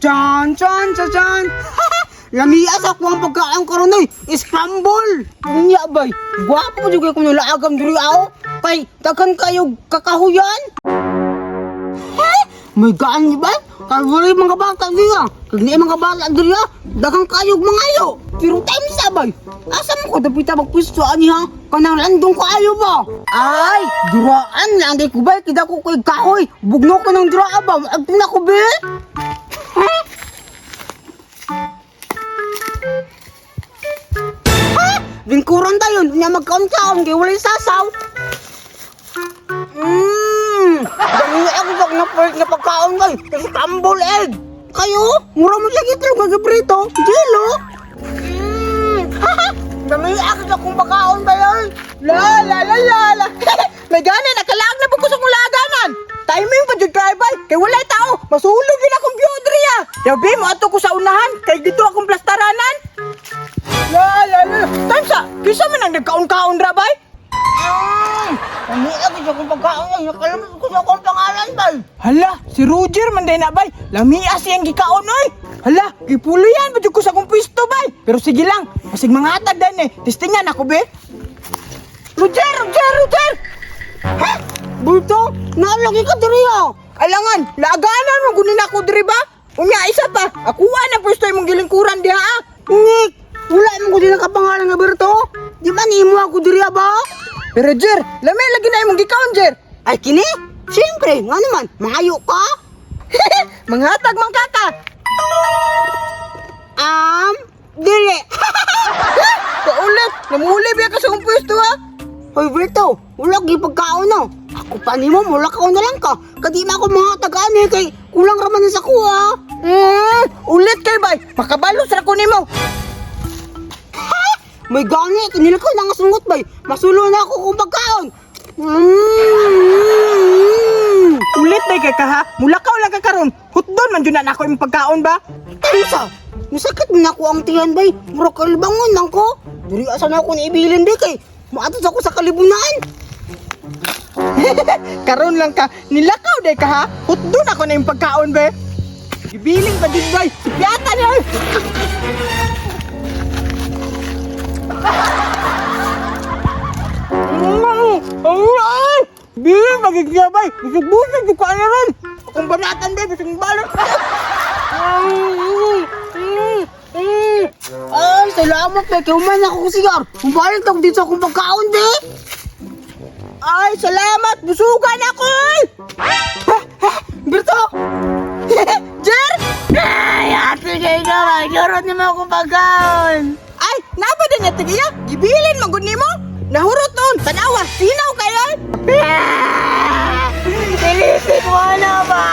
Chan, chan, chan, chan. Lamias ako ang pagkaang karon ay scramble. Unya bay, gwapo juga ko nila agam diri ako. Kay daghan kayo kakahuyan. May gaan ni bay? Kalwari mga bata diri. Kag ni mga bata diri, daghang kayo mangayo. Pero time sa bay. Asa mo ko dapita magpwesto ani ha? Kanang landong kaayo ba? Ay, duraan lang kay kubay kida ko kay kahoy. Bugno ko ng dura ba? Agto na ko be. Lingkuran tayo, niya magkaon-kaon kay walay sasaw. Dami ako sa na-first na pagkaon bay. Kasi crumble egg. Kayo, mura mo siya kitlo kagabrito. Jello. Dami ako sa kong pagkaon bay. La la la la la. May gani, nakalaag na po ko sa kong laganan. Timing pa dyan kay bay. Kay walay tao, masulog yun akong biodriya. Yabi mo ato ko sa unahan, kay dito akong plastaranan. La la la. Tansa, kisa man ang nagkaon-kaon ra bay? Ano ako sa kong pagkaon ay nakalaman ko sa akong pangalan bay. Hala, si Roger man din na bay. Lamia siyang gikaon oy. Hala, gipulo yan ba ko sa akong pwesto bay. Pero sige lang, masig mga hatag din eh. Testingan ako be. Roger, Roger, Roger. Ha? Bulto, nalagi ka diri oh. Alangan, laaganan mo kunin ako diri ba? Unya isa pa, akuha na pwesto imong gilingkuran diha ah. Ngik. Wala mo ko din ang kapangalan nga Berto. Di ba nimo ako diri ba? Pero Jer, lamay lagi na imong gikaon Jer. Ay kini? Siyempre, nga naman, mangayo ka. Manghatag man kaka. Dili. Paulit, namuli biya ka sa kong pwesto ha. Hoy Berto, wala gi pagkaon no. Ako pa nimo, mula ka na lang ka. Kadi na ako manghatag ani kay kulang raman sa kuha. Ulit kay bay, makabalos ra ko nimo. May gani, kanila ko lang sungot bay. Masulo na ako kung pagkaon. Ulit bay kay kaha, mula ka lang kakaroon. Hutdon man dyan na ako yung pagkaon ba? Tansa, masakit mo na ako ang tiyan bay. Mura kalbangon lang ko. Duri asan ako naibilin di kay. Maatos ako sa kalibunan. Karon lang ka, nilakaw day kaha. Hutdon ako na yung pagkaon bay. Ibiling pa din bay, sipyatan niya. Ay! Bilang magigabay! Busog-busog yung kaan na ron! Akong banatan ba? Busog balot! Ay! Salamat ba? Kauman ako sigar! Kumbalit ako dito sa akong pagkaon ba? Ay! Salamat! Busugan ako! Berto! Jer! Ay! Ate kayo na! Magkaroon naman akong pagkaon! Ay! Napa din natin kaya? Gibilin magod ni mo? Nahurot nun! Tanawa! Sinaw kayo! Silisip mo na ba?